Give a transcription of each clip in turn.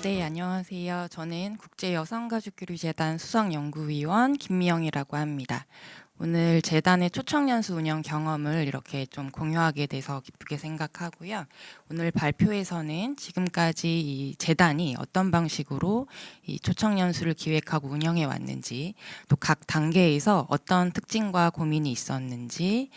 네, 안녕하세요. 저는 국제여성가족교류재단 수석연구위원 김미영이라고 합니다. 오늘 재단의 초청연수 운영 경험을 이렇게 좀 공유하게 돼서 기쁘게 생각하고요. 오늘 발표에서는 지금까지 이 재단이 어떤 방식으로 이 초청연수를 기획하고 운영해 왔는지, 또 각 단계에서 어떤 특징과 고민이 있었는지,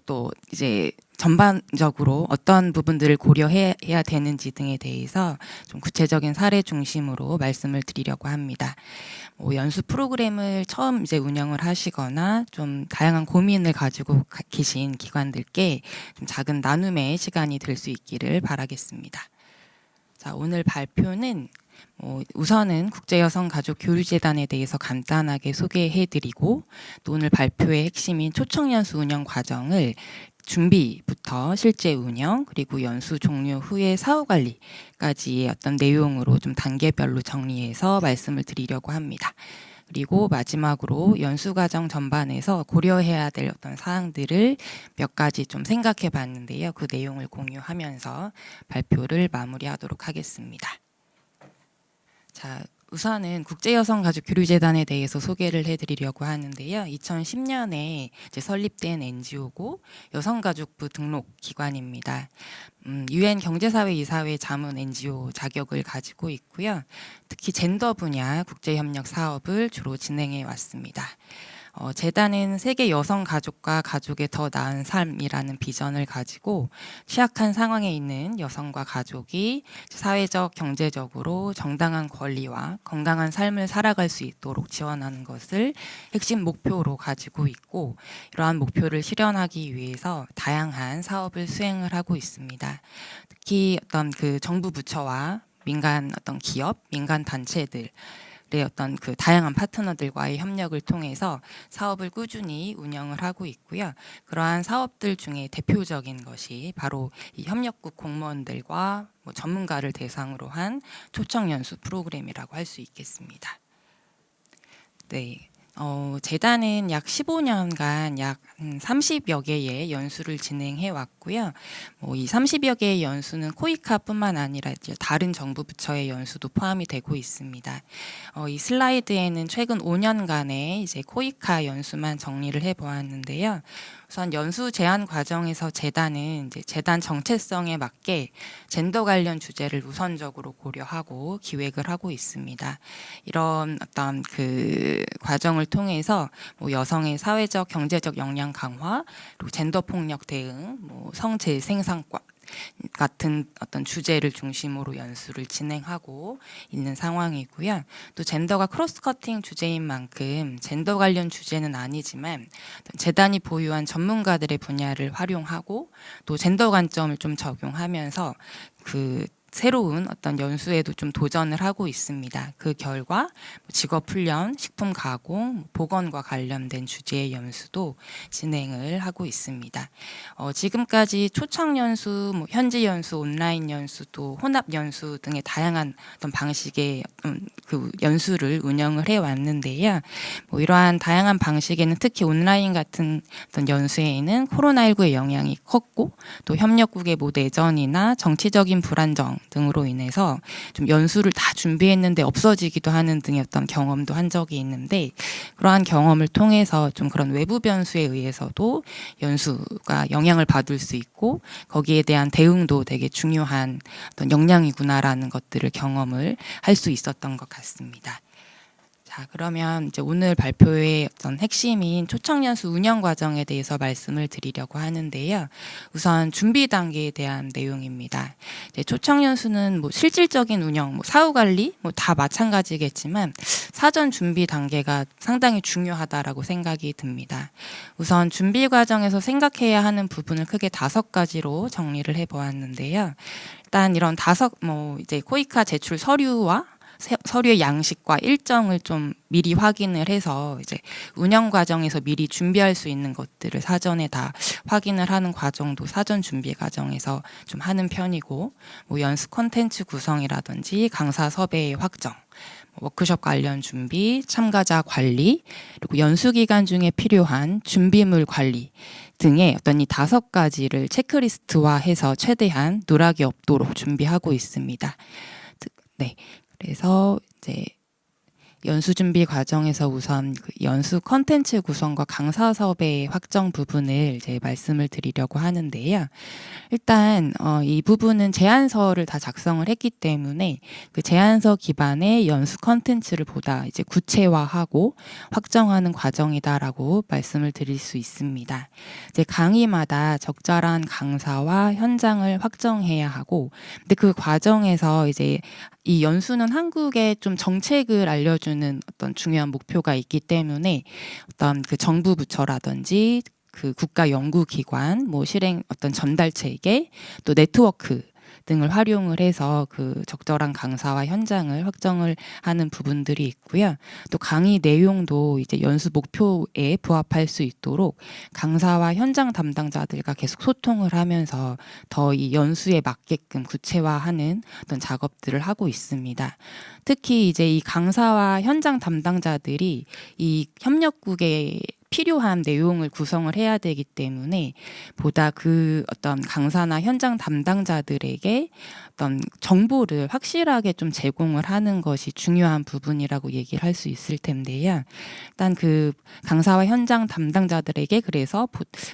또 이제 전반적으로 어떤 부분들을 고려해야 되는지 등에 대해서 좀 구체적인 사례 중심으로 말씀을 드리려고 합니다. 연수 프로그램을 처음 이제 운영을 하시거나 좀 다양한 고민을 가지고 계신 기관들께 좀 작은 나눔의 시간이 될 수 있기를 바라겠습니다. 자, 오늘 발표는 우선은 국제여성가족교류재단에 대해서 간단하게 소개해드리고, 또 오늘 발표의 핵심인 초청연수 운영 과정을 준비부터 실제 운영, 그리고 연수 종료 후의 사후관리까지의 어떤 내용으로 좀 단계별로 정리해서 말씀을 드리려고 합니다. 그리고 마지막으로 연수 과정 전반에서 고려해야 될 어떤 사항들을 몇 가지 좀 생각해 봤는데요. 그 내용을 공유하면서 발표를 마무리하도록 하겠습니다. 자, 우선은 국제여성가족교류재단에 대해서 소개를 해드리려고 하는데요. 2010년에 이제 설립된 NGO고 여성가족부 등록 기관입니다. UN 경제사회 이사회 자문 NGO 자격을 가지고 있고요. 특히 젠더 분야 국제협력 사업을 주로 진행해 왔습니다. 재단은 세계 여성 가족과 가족의 더 나은 삶이라는 비전을 가지고 취약한 상황에 있는 여성과 가족이 사회적, 경제적으로 정당한 권리와 건강한 삶을 살아갈 수 있도록 지원하는 것을 핵심 목표로 가지고 있고, 이러한 목표를 실현하기 위해서 다양한 사업을 수행을 하고 있습니다. 특히 어떤 그 정부 부처와 민간 어떤 기업, 민간 단체들 어떤 그 다양한 파트너들과의 협력을 통해서 사업을 꾸준히 운영을 하고 있고요. 그러한 사업들 중에 대표적인 것이 바로 이 협력국 공무원들과 전문가를 대상으로 한 초청연수 프로그램이라고 할 수 있겠습니다. 네. 재단은 약 15년간 약 30여 개의 연수를 진행해 왔고요. 이 30여 개의 연수는 코이카뿐만 아니라 이제 다른 정부 부처의 연수도 포함이 되고 있습니다. 이 슬라이드에는 최근 5년간의 이제 코이카 연수만 정리를 해 보았는데요. 우선 연수 제안 과정에서 재단은 이제 재단 정체성에 맞게 젠더 관련 주제를 우선적으로 고려하고 기획을 하고 있습니다. 이런 어떤 그 과정을 통해서 여성의 사회적, 경제적 역량 강화, 그리고 젠더 폭력 대응, 성재생산과 같은 어떤 주제를 중심으로 연수를 진행하고 있는 상황이고요. 또 젠더가 크로스커팅 주제인 만큼 젠더 관련 주제는 아니지만 재단이 보유한 전문가들의 분야를 활용하고 또 젠더 관점을 좀 적용하면서 그 새로운 어떤 연수에도 좀 도전을 하고 있습니다. 그 결과 직업훈련, 식품 가공, 보건과 관련된 주제의 연수도 진행을 하고 있습니다. 지금까지 초청 연수, 현지 연수, 온라인 연수, 또 혼합 연수 등의 다양한 어떤 방식의 그 연수를 운영을 해 왔는데요. 이러한 다양한 방식에는 특히 온라인 같은 어떤 연수에는 코로나19의 영향이 컸고, 또 협력국의 내전이나 정치적인 불안정 등으로 인해서 좀 연수를 다 준비했는데 없어지기도 하는 등의 어떤 경험도 한 적이 있는데, 그러한 경험을 통해서 좀 그런 외부 변수에 의해서도 연수가 영향을 받을 수 있고 거기에 대한 대응도 되게 중요한 어떤 역량이구나라는 것들을 경험을 할 수 있었던 것 같습니다. 자, 그러면 이제 오늘 발표의 어떤 핵심인 초청연수 운영 과정에 대해서 말씀을 드리려고 하는데요. 우선 준비 단계에 대한 내용입니다. 초청연수는 실질적인 운영, 사후 관리 다 마찬가지겠지만 사전 준비 단계가 상당히 중요하다라고 생각이 듭니다. 우선 준비 과정에서 생각해야 하는 부분을 크게 5가지로 정리를 해보았는데요. 일단 이런 이제 코이카 제출 서류의 양식과 일정을 좀 미리 확인을 해서 이제 운영 과정에서 미리 준비할 수 있는 것들을 사전에 다 확인을 하는 과정도 사전 준비 과정에서 좀 하는 편이고, 연수 콘텐츠 구성이라든지 강사 섭외의 확정, 워크숍 관련 준비, 참가자 관리, 그리고 연수 기간 중에 필요한 준비물 관리 등의 어떤 이 5가지를 체크리스트화해서 최대한 누락이 없도록 준비하고 있습니다. 네. 그래서 이제 연수 준비 과정에서 우선 그 연수 컨텐츠 구성과 강사 섭외 확정 부분을 이제 말씀을 드리려고 하는데요. 일단 이 부분은 제안서를 다 작성을 했기 때문에 그 제안서 기반의 연수 컨텐츠를 보다 이제 구체화하고 확정하는 과정이다라고 말씀을 드릴 수 있습니다. 이제 강의마다 적절한 강사와 현장을 확정해야 하고, 근데 그 과정에서 이제 이 연수는 한국에 좀 정책을 알려주는 어떤 중요한 목표가 있기 때문에 어떤 그 정부 부처라든지 그 국가 연구기관, 뭐 실행 어떤 전달 체계, 또 네트워크 등을 활용을 해서 그 적절한 강사와 현장을 확정을 하는 부분들이 있고요. 또 강의 내용도 이제 연수 목표에 부합할 수 있도록 강사와 현장 담당자들과 계속 소통을 하면서 더 이 연수에 맞게끔 구체화하는 어떤 작업들을 하고 있습니다. 특히 이제 이 강사와 현장 담당자들이 이 협력국에 필요한 내용을 구성을 해야 되기 때문에 보다 그 어떤 강사나 현장 담당자들에게 어떤 정보를 확실하게 좀 제공을 하는 것이 중요한 부분이라고 얘기를 할 수 있을 텐데요. 일단 그 강사와 현장 담당자들에게 그래서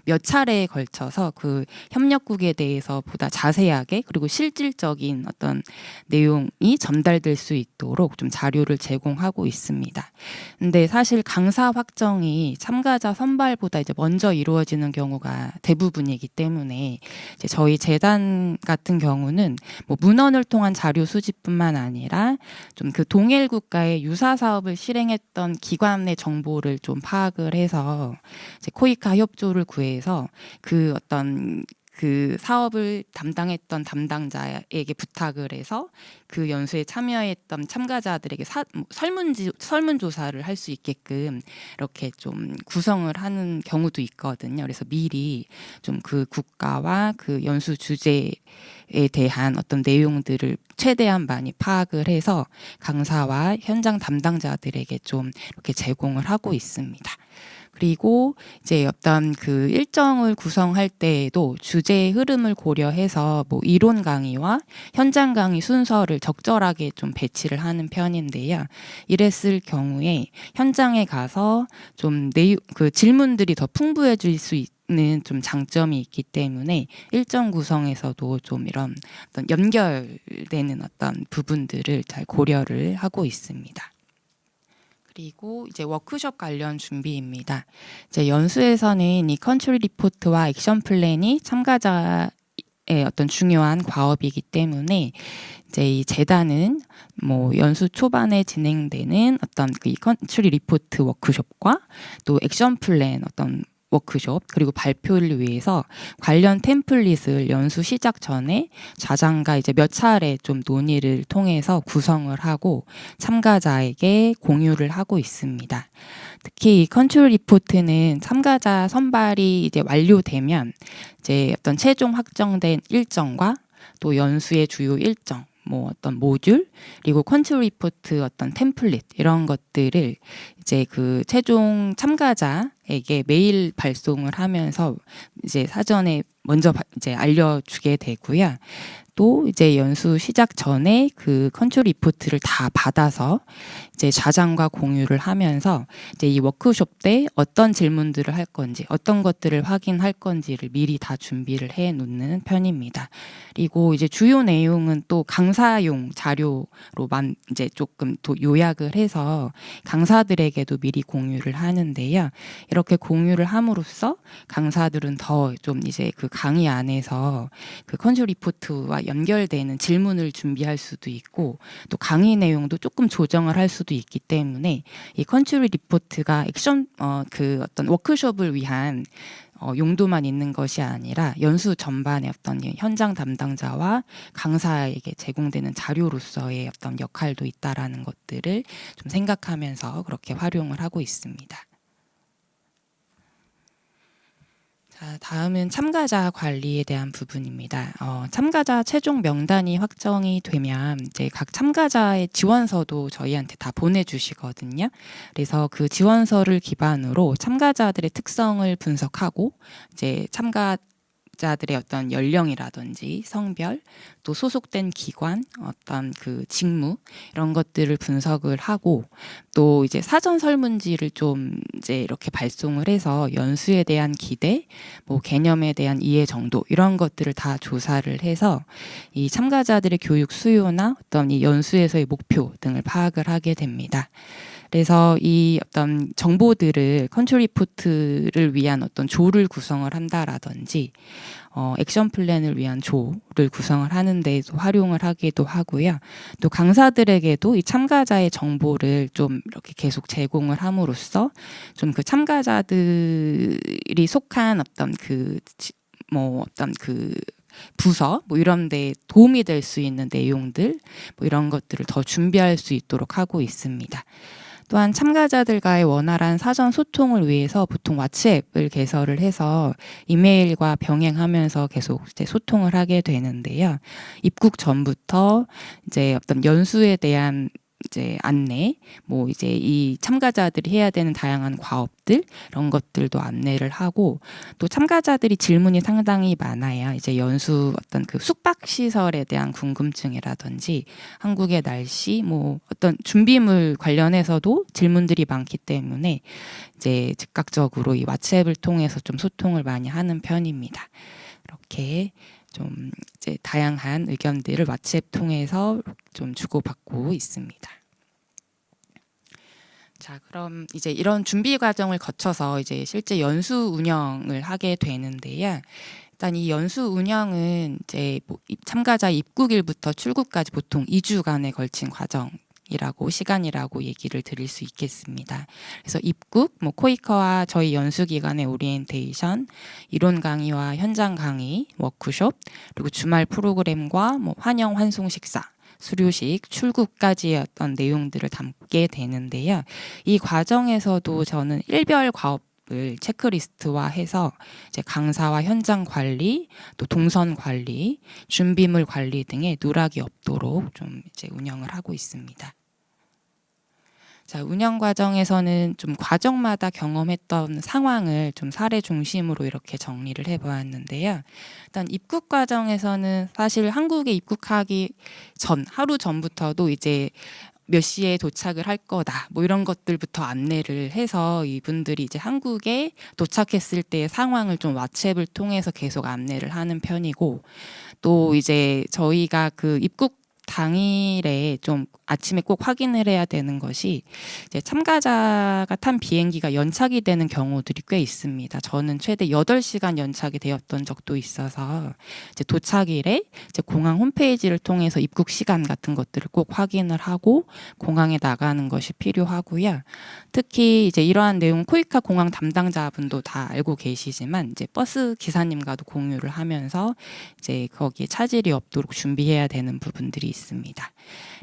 몇 차례에 걸쳐서 그 협력국에 대해서 보다 자세하게 그리고 실질적인 어떤 내용이 전달될 수 있도록 좀 자료를 제공하고 있습니다. 근데 사실 강사 확정이 참가자 선발보다 이제 먼저 이루어지는 경우가 대부분이기 때문에 이제 저희 재단 같은 경우는 뭐 문헌을 통한 자료 수집뿐만 아니라 좀 그 동일 국가의 유사 사업을 실행했던 기관의 정보를 좀 파악을 해서 이제 코이카 협조를 구해서 그 어떤 그 사업을 담당했던 담당자에게 부탁을 해서 그 연수에 참여했던 참가자들에게 설문조사를 할 수 있게끔 이렇게 좀 구성을 하는 경우도 있거든요. 그래서 미리 좀 그 국가와 그 연수 주제에 대한 어떤 내용들을 최대한 많이 파악을 해서 강사와 현장 담당자들에게 좀 이렇게 제공을 하고 있습니다. 그리고 이제 어떤 그 일정을 구성할 때에도 주제의 흐름을 고려해서 뭐 이론 강의와 현장 강의 순서를 적절하게 좀 배치를 하는 편인데요. 이랬을 경우에 현장에 가서 좀 그 질문들이 더 풍부해질 수 있는 좀 장점이 있기 때문에 일정 구성에서도 좀 이런 어떤 연결되는 어떤 부분들을 잘 고려를 하고 있습니다. 그리고 이제 워크숍 관련 준비입니다. 이제 연수에서는 이 컨트리 리포트와 액션 플랜이 참가자의 어떤 중요한 과업이기 때문에 이제 이 재단은 뭐 연수 초반에 진행되는 어떤 그 컨트리 리포트 워크숍과 또 액션 플랜 어떤 워크숍 그리고 발표를 위해서 관련 템플릿을 연수 시작 전에 좌장과 이제 몇 차례 좀 논의를 통해서 구성을 하고 참가자에게 공유를 하고 있습니다. 특히 이 컨트롤 리포트는 참가자 선발이 이제 완료되면 이제 어떤 최종 확정된 일정과 또 연수의 주요 일정 뭐 어떤 모듈 그리고 컨트롤 리포트 어떤 템플릿 이런 것들을 이제 그 최종 참가자에게 메일 발송을 하면서 이제 사전에 먼저 이제 알려주게 되고요. 또 이제 연수 시작 전에 그 컨트롤 리포트를 다 받아서 이제 좌장과 공유를 하면서 이제 이 워크숍 때 어떤 질문들을 할 건지 어떤 것들을 확인할 건지를 미리 다 준비를 해 놓는 편입니다. 그리고 이제 주요 내용은 또 강사용 자료로만 이제 조금 또 요약을 해서 강사들에게도 미리 공유를 하는데요. 이렇게 공유를 함으로써 강사들은 더 좀 이제 그 강의 안에서 그 컨트롤 리포트와 연결되는 질문을 준비할 수도 있고 또 강의 내용도 조금 조정을 할 수도 있기 때문에 이 컨트롤 리포트가 액션 그 어떤 워크숍을 위한 용도만 있는 것이 아니라 연수 전반의 어떤 현장 담당자와 강사에게 제공되는 자료로서의 어떤 역할도 있다라는 것들을 좀 생각하면서 그렇게 활용을 하고 있습니다. 자, 다음은 참가자 관리에 대한 부분입니다. 참가자 최종 명단이 확정이 되면 이제 각 참가자의 지원서도 저희한테 다 보내주시거든요. 그래서 그 지원서를 기반으로 참가자들의 특성을 분석하고 이제 참가 참가자들의 어떤 연령이라든지 성별, 또 소속된 기관, 어떤 그 직무 이런 것들을 분석을 하고 또 이제 사전 설문지를 좀 이제 이렇게 발송을 해서 연수에 대한 기대, 뭐 개념에 대한 이해 정도 이런 것들을 다 조사를 해서 이 참가자들의 교육 수요나 어떤 이 연수에서의 목표 등을 파악을 하게 됩니다. 그래서 이 어떤 정보들을 컨트롤 리포트를 위한 어떤 조를 구성을 한다라든지 액션 플랜을 위한 조를 구성을 하는 데도 활용을 하기도 하고요. 또 강사들에게도 이 참가자의 정보를 좀 이렇게 계속 제공을 함으로써 좀 그 참가자들이 속한 어떤 어떤 부서 뭐 이런 데 도움이 될 수 있는 내용들 뭐 이런 것들을 더 준비할 수 있도록 하고 있습니다. 또한 참가자들과의 원활한 사전 소통을 위해서 보통 왓츠앱을 개설을 해서 이메일과 병행하면서 계속 이제 소통을 하게 되는데요. 입국 전부터 이제 어떤 연수에 대한 이제 안내, 뭐 이제 이 참가자들이 해야 되는 다양한 과업들 이런 것들도 안내를 하고 또 참가자들이 질문이 상당히 많아요. 이제 연수 어떤 그 숙박 시설에 대한 궁금증이라든지 한국의 날씨, 뭐 어떤 준비물 관련해서도 질문들이 많기 때문에 이제 즉각적으로 이 왓츠앱을 통해서 좀 소통을 많이 하는 편입니다. 이렇게 좀 이제 다양한 의견들을 왓츠앱 통해서 좀 주고받고 있습니다. 자, 그럼 이제 이런 준비 과정을 거쳐서 이제 실제 연수 운영을 하게 되는데요. 일단 이 연수 운영은 이제 뭐 참가자 입국일부터 출국까지 보통 2주간에 걸친 과정이라고 시간이라고 얘기를 드릴 수 있겠습니다. 그래서 입국, 뭐 코이커와 저희 연수 기관의 오리엔테이션, 이론 강의와 현장 강의, 워크숍, 그리고 주말 프로그램과 뭐 환영 환송 식사, 수료식, 출국까지의 어떤 내용들을 담게 되는데요. 이 과정에서도 저는 일별 과업을 체크리스트화해서 이제 강사와 현장 관리, 또 동선 관리, 준비물 관리 등의 누락이 없도록 좀 이제 운영을 하고 있습니다. 자, 운영 과정에서는 좀 과정마다 경험했던 상황을 좀 사례 중심으로 이렇게 정리를 해보았는데요. 일단 입국 과정에서는 사실 한국에 입국하기 전, 하루 전부터도 이제 몇 시에 도착을 할 거다, 뭐 이런 것들부터 안내를 해서 이분들이 이제 한국에 도착했을 때의 상황을 좀 왓츠앱을 통해서 계속 안내를 하는 편이고, 또 이제 저희가 그 입국 당일에 좀 아침에 꼭 확인을 해야 되는 것이 이제 참가자가 탄 비행기가 연착이 되는 경우들이 꽤 있습니다. 저는 최대 8시간 연착이 되었던 적도 있어서 이제 도착일에 이제 공항 홈페이지를 통해서 입국 시간 같은 것들을 꼭 확인을 하고 공항에 나가는 것이 필요하고요. 특히 이제 이러한 내용 코이카 공항 담당자분도 다 알고 계시지만 이제 버스 기사님과도 공유를 하면서 이제 거기에 차질이 없도록 준비해야 되는 부분들이 있습니다.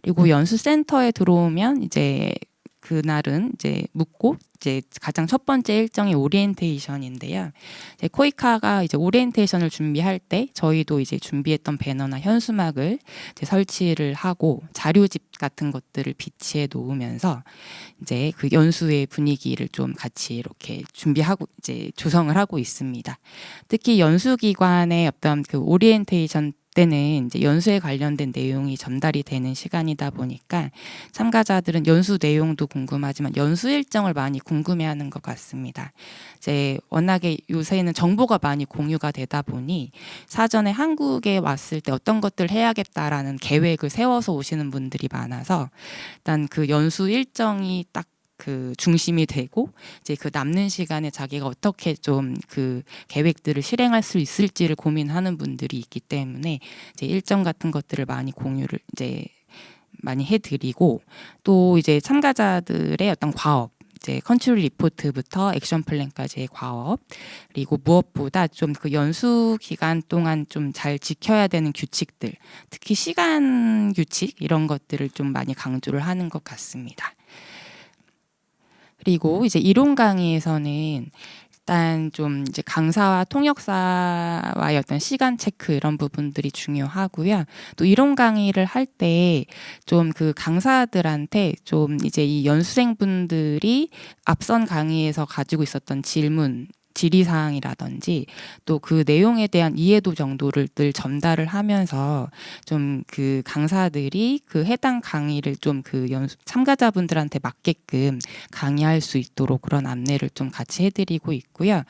그리고 연수센터에 들어오면 이제 그날은 이제 묻고 이제 가장 첫 번째 일정이 오리엔테이션인데요. 이제 코이카가 이제 오리엔테이션을 준비할 때 저희도 이제 준비했던 배너나 현수막을 이제 설치를 하고 자료집 같은 것들을 비치해 놓으면서 이제 그 연수의 분위기를 좀 같이 이렇게 준비하고 이제 조성을 하고 있습니다. 특히 연수기관의 어떤 그 오리엔테이션 때는 이제 연수에 관련된 내용이 전달이 되는 시간이다 보니까 참가자들은 연수 내용도 궁금하지만 연수 일정을 많이 궁금해하는 것 같습니다. 이제 워낙에 요새는 정보가 많이 공유가 되다 보니 사전에 한국에 왔을 때 어떤 것들 해야겠다라는 계획을 세워서 오시는 분들이 많아서 일단 그 연수 일정이 딱 그 중심이 되고 이제 그 남는 시간에 자기가 어떻게 좀 그 계획들을 실행할 수 있을지를 고민하는 분들이 있기 때문에 이제 일정 같은 것들을 많이 공유를 이제 많이 해드리고 또 이제 참가자들의 어떤 과업 이제 컨트롤 리포트부터 액션 플랜까지의 과업 그리고 무엇보다 좀 그 연수 기간 동안 좀 잘 지켜야 되는 규칙들 특히 시간 규칙 이런 것들을 좀 많이 강조를 하는 것 같습니다. 그리고 이제 이론 강의에서는 일단 좀 이제 강사와 통역사와의 어떤 시간 체크 이런 부분들이 중요하고요. 또 이론 강의를 할 때 좀 그 강사들한테 좀 이제 이 연수생분들이 앞선 강의에서 가지고 있었던 질문 질의사항이라든지 또 그 내용에 대한 이해도 정도를 늘 전달을 하면서 좀 그 강사들이 그 해당 강의를 좀 그 참가자분들한테 맞게끔 강의할 수 있도록 그런 안내를 좀 같이 해드리고 있고요.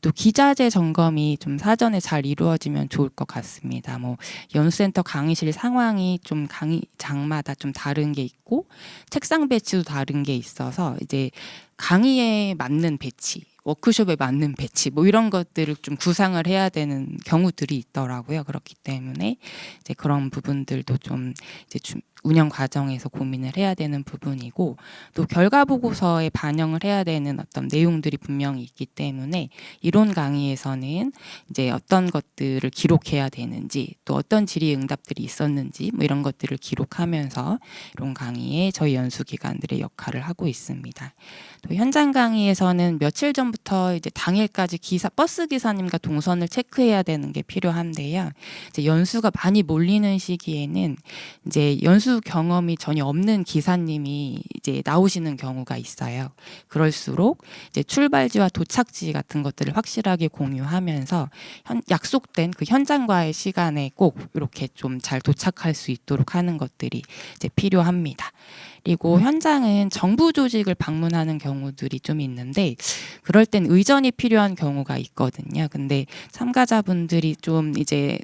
또 기자재 점검이 좀 사전에 잘 이루어지면 좋을 것 같습니다. 뭐 연수센터 강의실 상황이 좀 강의장마다 좀 다른 게 있고 책상 배치도 다른 게 있어서 이제 강의에 맞는 배치, 워크숍에 맞는 배치 뭐 이런 것들을 좀 구상을 해야 되는 경우들이 있더라고요. 그렇기 때문에 이제 그런 부분들도 좀 이제 운영 과정에서 고민을 해야 되는 부분이고 또 결과 보고서에 반영을 해야 되는 어떤 내용들이 분명히 있기 때문에 이론 강의에서는 이제 어떤 것들을 기록해야 되는지 또 어떤 질의응답들이 있었는지 뭐 이런 것들을 기록하면서 이론 강의에 저희 연수기관들의 역할을 하고 있습니다. 또 현장 강의에서는 며칠 전부터 이제 당일까지 버스 기사님과 동선을 체크해야 되는 게 필요한데요. 이제 연수가 많이 몰리는 시기에는 이제 연수 경험이 전혀 없는 기사님이 이제 나오시는 경우가 있어요. 그럴수록 이제 출발지와 도착지 같은 것들을 확실하게 공유하면서 약속된 그 현장과의 시간에 꼭 이렇게 좀 잘 도착할 수 있도록 하는 것들이 이제 필요합니다. 그리고 현장은 정부 조직을 방문하는 경우들이 좀 있는데 그럴 땐 의전이 필요한 경우가 있거든요. 근데 참가자분들이 좀 이제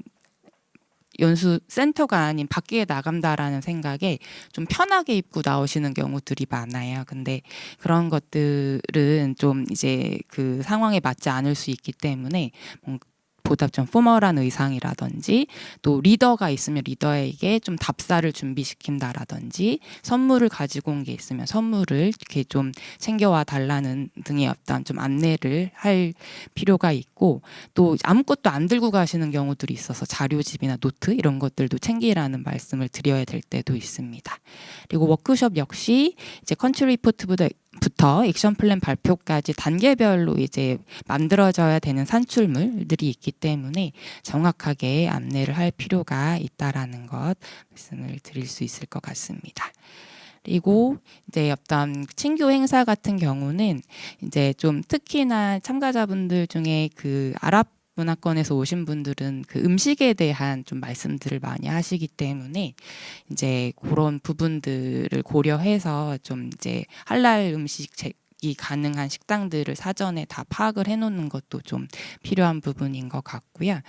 연수 센터가 아닌 밖에 나간다라는 생각에 좀 편하게 입고 나오시는 경우들이 많아요. 근데 그런 것들은 좀 이제 그 상황에 맞지 않을 수 있기 때문에 보다 좀 포멀한 의상이라든지 또 리더가 있으면 리더에게 좀 답사를 준비시킨다라든지 선물을 가지고 온 게 있으면 선물을 이렇게 좀 챙겨와 달라는 등의 어떤 좀 안내를 할 필요가 있고 또 아무것도 안 들고 가시는 경우들이 있어서 자료집이나 노트 이런 것들도 챙기라는 말씀을 드려야 될 때도 있습니다. 그리고 워크숍 역시 이제 컨트리 리포트부터 액션 플랜 발표까지 단계별로 이제 만들어져야 되는 산출물들이 있기 때문에 정확하게 안내를 할 필요가 있다라는 것 말씀을 드릴 수 있을 것 같습니다. 그리고 이제 어떤 친교 행사 같은 경우는 이제 좀 특히나 참가자분들 중에 그 아랍 문화권에서 오신 분들은 그 음식에 대한 좀 말씀들을 많이 하시기 때문에 이제 그런 부분들을 고려해서 좀 이제 할랄 음식이 가능한 식당들을 사전에 다 파악을 해놓는 것도 좀 필요한 부분인 것 같고요.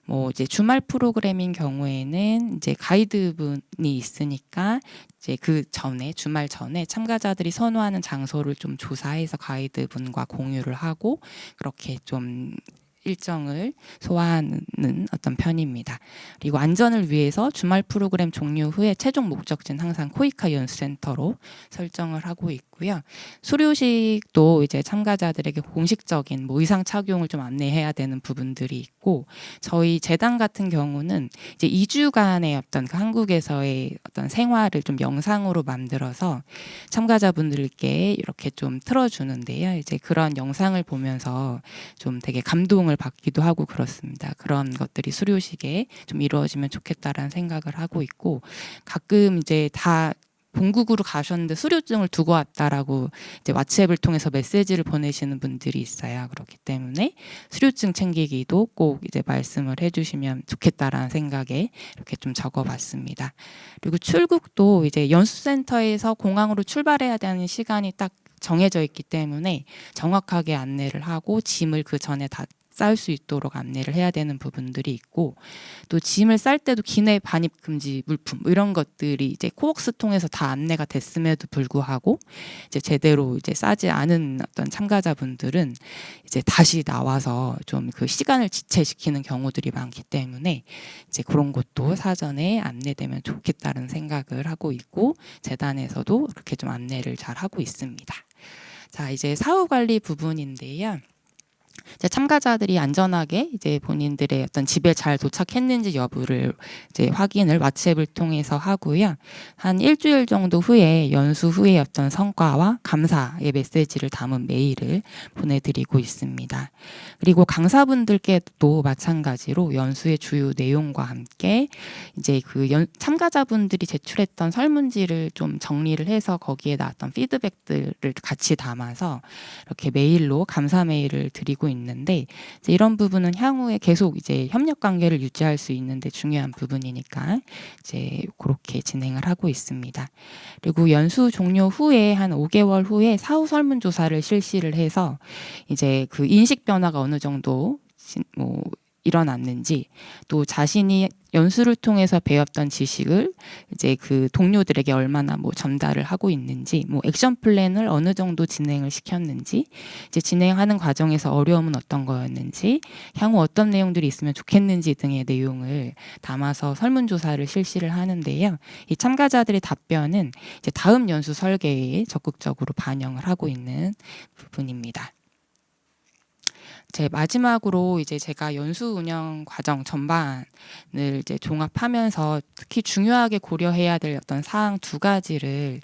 뭐 이제 주말 프로그램인 경우에는 이제 가이드분이 있으니까 이제 그 전에 주말 전에 참가자들이 선호하는 장소를 좀 조사해서 가이드분과 공유를 하고 그렇게 좀 일정을 소화하는 어떤 편입니다. 그리고 안전을 위해서 주말 프로그램 종료 후에 최종 목적지는 항상 코이카 연수센터로 설정을 하고 있고요. 수료식도 이제 참가자들에게 공식적인 뭐 의상 착용을 좀 안내해야 되는 부분들이 있고 저희 재단 같은 경우는 이제 2주간의 어떤 그 한국에서의 어떤 생활을 좀 영상으로 만들어서 참가자분들께 이렇게 좀 틀어주는데요. 이제 그런 영상을 보면서 좀 되게 감동을 받기도 하고 그렇습니다. 그런 것들이 수료식에 좀 이루어지면 좋겠다라는 생각을 하고 있고 가끔 이제 다 본국으로 가셨는데 수료증을 두고 왔다라고 이제 왓츠앱을 통해서 메시지를 보내시는 분들이 있어요. 그렇기 때문에 수료증 챙기기도 꼭 이제 말씀을 해주시면 좋겠다라는 생각에 이렇게 좀 적어봤습니다. 그리고 출국도 이제 연수센터에서 공항으로 출발해야 되는 시간이 딱 정해져 있기 때문에 정확하게 안내를 하고 짐을 그 전에 다 쌀 수 있도록 안내를 해야 되는 부분들이 있고 또 짐을 쌀 때도 기내 반입 금지 물품 뭐 이런 것들이 이제 코웍스 통해서 다 안내가 됐음에도 불구하고 이제 제대로 이제 싸지 않은 어떤 참가자분들은 이제 다시 나와서 좀 그 시간을 지체시키는 경우들이 많기 때문에 이제 그런 것도 사전에 안내되면 좋겠다는 생각을 하고 있고 재단에서도 그렇게 좀 안내를 잘 하고 있습니다. 자, 이제 사후 관리 부분인데요. 이제 참가자들이 안전하게 이제 본인들의 어떤 집에 잘 도착했는지 여부를 이제 확인을 왓츠앱을 통해서 하고요. 한 일주일 정도 후에 연수 후에 어떤 성과와 감사의 메시지를 담은 메일을 보내드리고 있습니다. 그리고 강사분들께도 마찬가지로 연수의 주요 내용과 함께 이제 그 참가자분들이 제출했던 설문지를 좀 정리를 해서 거기에 나왔던 피드백들을 같이 담아서 이렇게 메일로 감사 메일을 드리고 있는데 이제 이런 부분은 향후에 계속 이제 협력 관계를 유지할 수 있는데 중요한 부분이니까 이제 그렇게 진행을 하고 있습니다. 그리고 연수 종료 후에 한 5개월 후에 사후 설문조사를 실시를 해서 이제 그 인식 변화가 어느 정도 뭐 일어났는지, 또 자신이 연수를 통해서 배웠던 지식을 이제 그 동료들에게 얼마나 뭐 전달을 하고 있는지, 뭐 액션 플랜을 어느 정도 진행을 시켰는지, 이제 진행하는 과정에서 어려움은 어떤 거였는지, 향후 어떤 내용들이 있으면 좋겠는지 등의 내용을 담아서 설문조사를 실시를 하는데요. 이 참가자들의 답변은 이제 다음 연수 설계에 적극적으로 반영을 하고 있는 부분입니다. 제 마지막으로 이제 제가 연수 운영 과정 전반을 이제 종합하면서 특히 중요하게 고려해야 될 어떤 사항 2가지를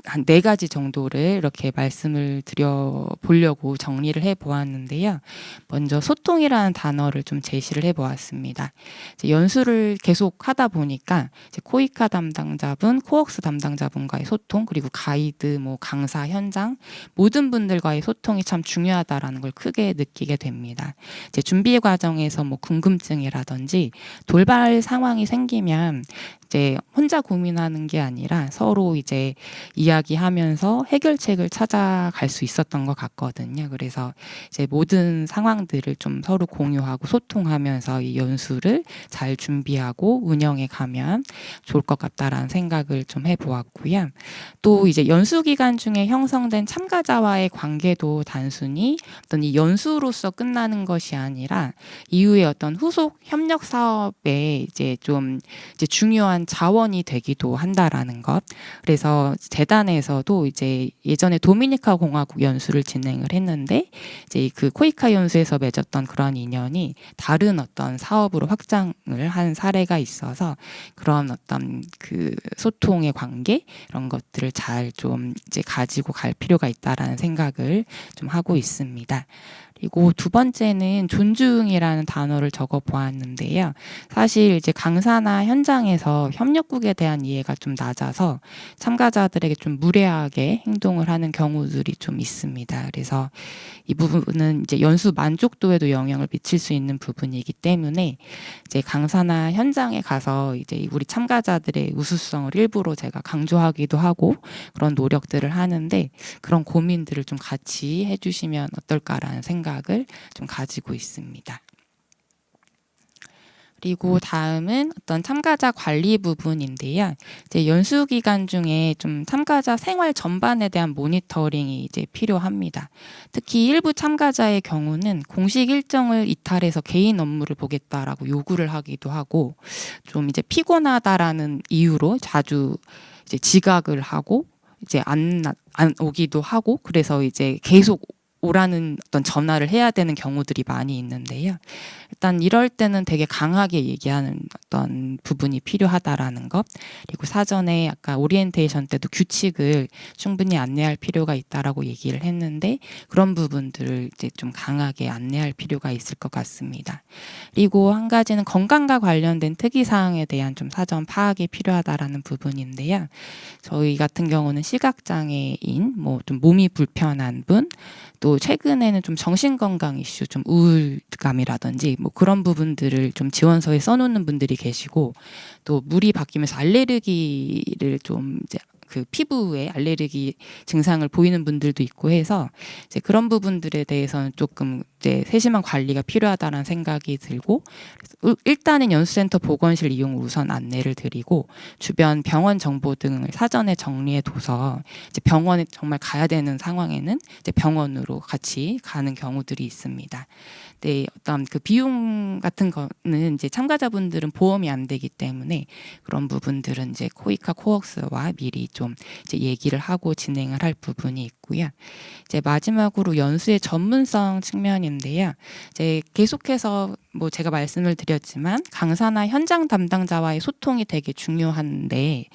한 4가지 정도를 이렇게 말씀을 드려보려고 정리를 해보았는데요. 먼저 소통이라는 단어를 좀 제시를 해보았습니다. 이제 연수를 계속 하다 보니까 이제 코이카 담당자분, 코웍스 담당자분과의 소통, 그리고 가이드, 뭐 강사, 현장 모든 분들과의 소통이 참 중요하다라는 걸 크게 느끼게 됩니다. 이제 준비 과정에서 뭐 궁금증이라든지 돌발 상황이 생기면 이제 혼자 고민하는 게 아니라 서로 이제 이야기하면서 해결책을 찾아갈 수 있었던 것 같거든요. 그래서 이제 모든 상황들을 좀 서로 공유하고 소통하면서 이 연수를 잘 준비하고 운영해 가면 좋을 것 같다라는 생각을 좀 해보았고요. 또 이제 연수 기간 중에 형성된 참가자와의 관계도 단순히 어떤 이 연수로서 끝나는 것이 아니라 이후에 어떤 후속 협력 사업에 이제 좀 이제 중요한 자원이 되기도 한다라는 것. 그래서 재단에서도 이제 예전에 도미니카 공화국 연수를 진행을 했는데 이제 그 코이카 연수에서 맺었던 그런 인연이 다른 어떤 사업으로 확장을 한 사례가 있어서 그런 어떤 그 소통의 관계 이런 것들을 잘 좀 이제 가지고 갈 필요가 있다라는 생각을 좀 하고 있습니다. 그리고 2번째는 존중이라는 단어를 적어 보았는데요. 사실 이제 강사나 현장에서 협력국에 대한 이해가 좀 낮아서 참가자들에게 좀 무례하게 행동을 하는 경우들이 좀 있습니다. 그래서 이 부분은 이제 연수 만족도에도 영향을 미칠 수 있는 부분이기 때문에 이제 강사나 현장에 가서 이제 우리 참가자들의 우수성을 일부러 제가 강조하기도 하고 그런 노력들을 하는데 그런 고민들을 좀 같이 해주시면 어떨까라는 생각을 좀 가지고 있습니다. 그리고 다음은 어떤 참가자 관리 부분인데요. 이제 연수 기간 중에 좀 참가자 생활 전반에 대한 모니터링이 이제 필요합니다. 특히 일부 참가자의 경우는 공식 일정을 이탈해서 개인 업무를 보겠다라고 요구를 하기도 하고 좀 이제 피곤하다라는 이유로 자주 이제 지각을 하고 이제 안 오기도 하고 그래서 이제 계속 오라는 어떤 전화를 해야 되는 경우들이 많이 있는데요. 일단 이럴 때는 되게 강하게 얘기하는 어떤 부분이 필요하다라는 것, 그리고 사전에 아까 오리엔테이션 때도 규칙을 충분히 안내할 필요가 있다라고 얘기를 했는데 그런 부분들을 이제 좀 강하게 안내할 필요가 있을 것 같습니다. 그리고 한 가지는 건강과 관련된 특이사항에 대한 좀 사전 파악이 필요하다라는 부분인데요. 저희 같은 경우는 시각장애인, 뭐 좀 몸이 불편한 분, 또 최근에는 좀 정신건강 이슈, 좀 우울감이라든지 뭐 그런 부분들을 좀 지원서에 써놓는 분들이 계시고 또 물이 바뀌면서 알레르기를 좀 이제 그 피부에 알레르기 증상을 보이는 분들도 있고 해서 이제 그런 부분들에 대해서는 조금 이제 세심한 관리가 필요하다는 생각이 들고 일단은 연수센터 보건실 이용을 우선 안내를 드리고 주변 병원 정보 등을 사전에 정리해 둬서 이제 병원에 정말 가야 되는 상황에는 이제 병원으로 같이 가는 경우들이 있습니다. 네, 어떤 그 비용 같은 거는 이제 참가자분들은 보험이 안 되기 때문에 그런 부분들은 이제 코이카 코웍스와 미리 좀 이제 얘기를 하고 진행을 할 부분이 있고요. 이제 마지막으로 연수의 전문성 측면인데요. 이제 계속해서 뭐 제가 말씀을 드렸지만 강사나 현장 담당자와의 소통이 되게 중요한데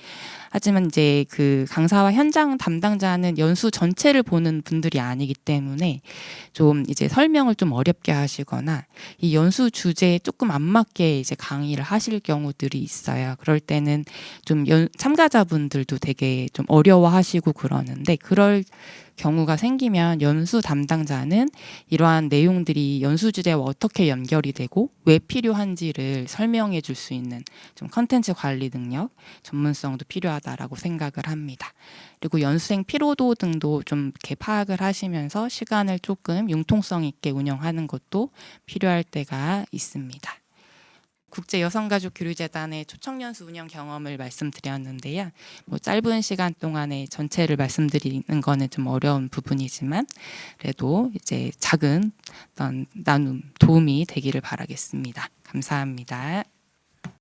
하지만 이제 그 강사와 현장 담당자는 연수 전체를 보는 분들이 아니기 때문에 좀 이제 설명을 좀 어렵게 하시거나 이 연수 주제에 조금 안 맞게 이제 강의를 하실 경우들이 있어요. 그럴 때는 좀 참가자분들도 되게 좀 어려워하시고 그러는데 그럴 경우가 생기면 연수 담당자는 이러한 내용들이 연수 주제와 어떻게 연결이 되고 왜 필요한지를 설명해 줄 수 있는 좀 컨텐츠 관리 능력, 전문성도 필요하다라고 생각을 합니다. 그리고 연수생 피로도 등도 좀 이렇게 파악을 하시면서 시간을 조금 융통성 있게 운영하는 것도 필요할 때가 있습니다. 국제여성가족교류재단의 초청연수 운영 경험을 말씀드렸는데요. 짧은 시간 동안에 전체를 말씀드리는 거는 좀 어려운 부분이지만 그래도 이제 작은 어떤 나눔, 도움이 되기를 바라겠습니다. 감사합니다.